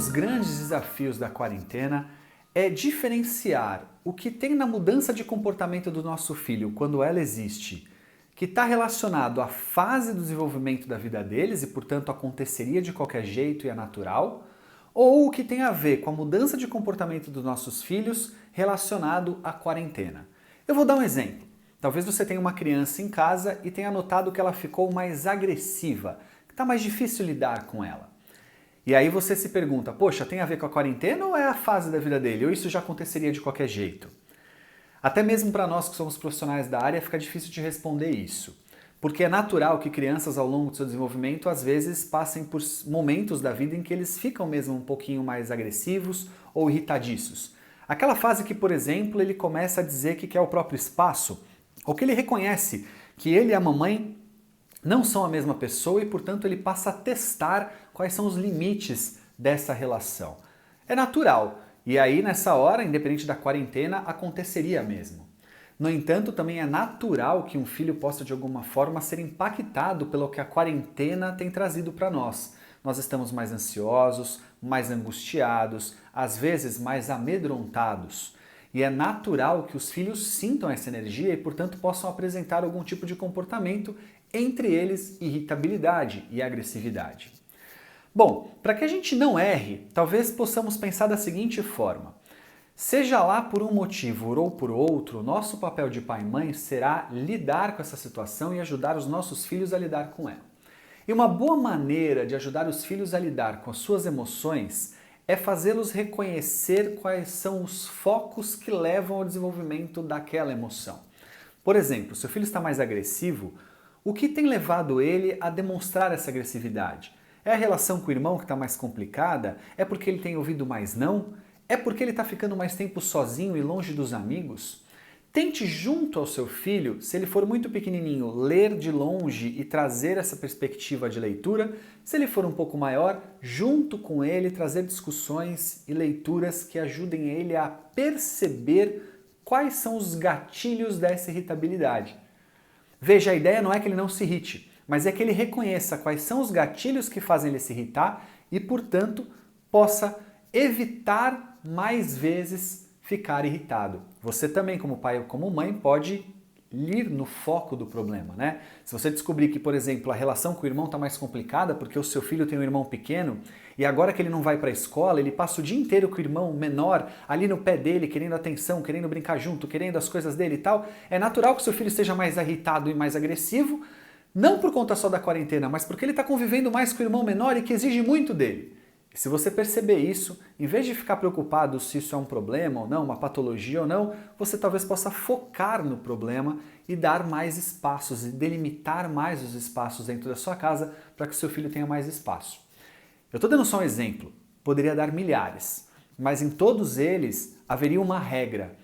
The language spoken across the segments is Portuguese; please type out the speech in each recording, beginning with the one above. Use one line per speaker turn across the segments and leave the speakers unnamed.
dos grandes desafios da quarentena é diferenciar o que tem na mudança de comportamento do nosso filho quando ela existe, que está relacionado à fase do desenvolvimento da vida deles e, portanto, aconteceria de qualquer jeito e é natural, ou o que tem a ver com a mudança de comportamento dos nossos filhos relacionado à quarentena. Eu vou dar um exemplo. Talvez você tenha uma criança em casa e tenha notado que ela ficou mais agressiva, que está mais difícil lidar com ela. E aí você se pergunta, poxa, tem a ver com a quarentena ou é a fase da vida dele? Ou isso já aconteceria de qualquer jeito? Até mesmo para nós que somos profissionais da área fica difícil de responder isso. Porque é natural que crianças ao longo do seu desenvolvimento às vezes passem por momentos da vida em que eles ficam mesmo um pouquinho mais agressivos ou irritadiços. Aquela fase que, por exemplo, ele começa a dizer que quer o próprio espaço, ou que ele reconhece que ele e a mamãe não são a mesma pessoa e, portanto, ele passa a testar quais são os limites dessa relação. É natural. E aí, nessa hora, independente da quarentena, aconteceria mesmo. No entanto, também é natural que um filho possa, de alguma forma, ser impactado pelo que a quarentena tem trazido para nós. Nós estamos mais ansiosos, mais angustiados, às vezes mais amedrontados. E é natural que os filhos sintam essa energia e, portanto, possam apresentar algum tipo de comportamento, entre eles irritabilidade e agressividade. Bom, para que a gente não erre, talvez possamos pensar da seguinte forma. Seja lá por um motivo ou por outro, nosso papel de pai e mãe será lidar com essa situação e ajudar os nossos filhos a lidar com ela. E uma boa maneira de ajudar os filhos a lidar com as suas emoções é fazê-los reconhecer quais são os focos que levam ao desenvolvimento daquela emoção. Por exemplo, se o filho está mais agressivo, o que tem levado ele a demonstrar essa agressividade? É a relação com o irmão que está mais complicada? É porque ele tem ouvido mais não? É porque ele está ficando mais tempo sozinho e longe dos amigos? Tente junto ao seu filho, se ele for muito pequenininho, ler de longe e trazer essa perspectiva de leitura. Se ele for um pouco maior, junto com ele, trazer discussões e leituras que ajudem ele a perceber quais são os gatilhos dessa irritabilidade. Veja, a ideia não é que ele não se irrite, mas é que ele reconheça quais são os gatilhos que fazem ele se irritar e, portanto, possa evitar mais vezes ficar irritado. Você também, como pai ou como mãe, pode ir no foco do problema, né? Se você descobrir que, por exemplo, a relação com o irmão está mais complicada porque o seu filho tem um irmão pequeno e agora que ele não vai para a escola, ele passa o dia inteiro com o irmão menor ali no pé dele, querendo atenção, querendo brincar junto, querendo as coisas dele e tal, é natural que o seu filho esteja mais irritado e mais agressivo, não por conta só da quarentena, mas porque ele está convivendo mais com o irmão menor e que exige muito dele. E se você perceber isso, em vez de ficar preocupado se isso é um problema ou não, uma patologia ou não, você talvez possa focar no problema e dar mais espaços e delimitar mais os espaços dentro da sua casa para que o seu filho tenha mais espaço. Eu estou dando só um exemplo, poderia dar milhares, mas em todos eles haveria uma regra.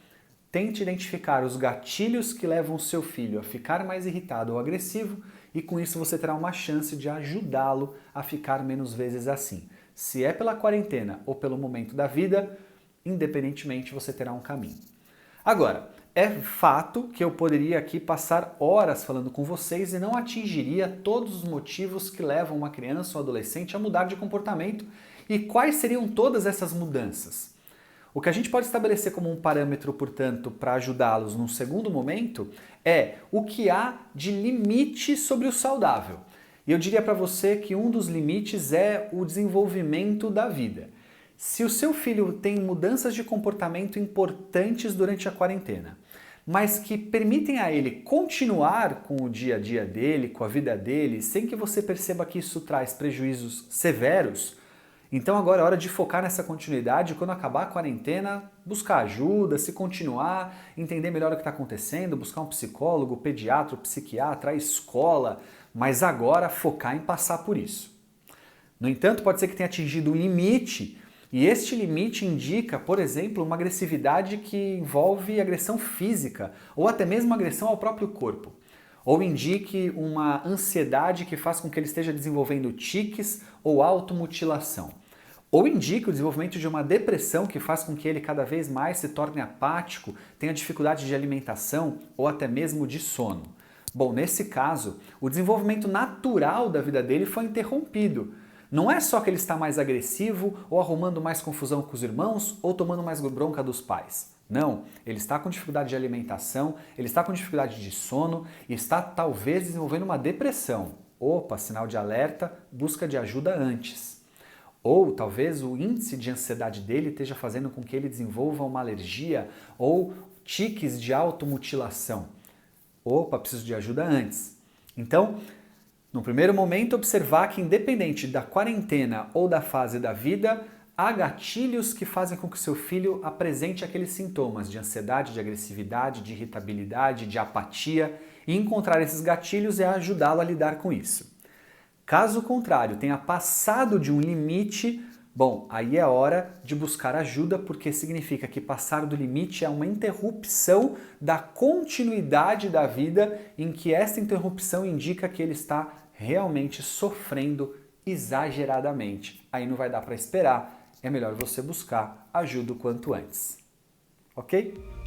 Tente identificar os gatilhos que levam o seu filho a ficar mais irritado ou agressivo e com isso você terá uma chance de ajudá-lo a ficar menos vezes assim. Se é pela quarentena ou pelo momento da vida, independentemente você terá um caminho. Agora, é fato que eu poderia aqui passar horas falando com vocês e não atingiria todos os motivos que levam uma criança ou adolescente a mudar de comportamento e quais seriam todas essas mudanças. O que a gente pode estabelecer como um parâmetro, portanto, para ajudá-los num segundo momento é o que há de limite sobre o saudável. E eu diria para você que um dos limites é o desenvolvimento da vida. Se o seu filho tem mudanças de comportamento importantes durante a quarentena, mas que permitem a ele continuar com o dia a dia dele, com a vida dele, sem que você perceba que isso traz prejuízos severos, então agora é hora de focar nessa continuidade, quando acabar a quarentena, buscar ajuda, se continuar, entender melhor o que está acontecendo, buscar um psicólogo, pediatra, psiquiatra, a escola, mas agora focar em passar por isso. No entanto, pode ser que tenha atingido um limite, e este limite indica, por exemplo, uma agressividade que envolve agressão física, ou até mesmo agressão ao próprio corpo. Ou indique uma ansiedade que faz com que ele esteja desenvolvendo tiques ou automutilação. Ou indique o desenvolvimento de uma depressão que faz com que ele cada vez mais se torne apático, tenha dificuldade de alimentação ou até mesmo de sono. Bom, nesse caso, o desenvolvimento natural da vida dele foi interrompido. Não é só que ele está mais agressivo ou arrumando mais confusão com os irmãos ou tomando mais bronca dos pais. Não, ele está com dificuldade de alimentação, ele está com dificuldade de sono e está talvez desenvolvendo uma depressão. Opa, sinal de alerta, busca de ajuda antes. Ou talvez o índice de ansiedade dele esteja fazendo com que ele desenvolva uma alergia ou tiques de automutilação. Opa, preciso de ajuda antes. Então, no primeiro momento, observar que independente da quarentena ou da fase da vida, há gatilhos que fazem com que o seu filho apresente aqueles sintomas de ansiedade, de agressividade, de irritabilidade, de apatia, e encontrar esses gatilhos é ajudá-lo a lidar com isso. Caso contrário, tenha passado de um limite, bom, aí é hora de buscar ajuda, porque significa que passar do limite é uma interrupção da continuidade da vida, em que essa interrupção indica que ele está realmente sofrendo exageradamente. Aí não vai dar para esperar, é melhor você buscar ajuda o quanto antes. Ok?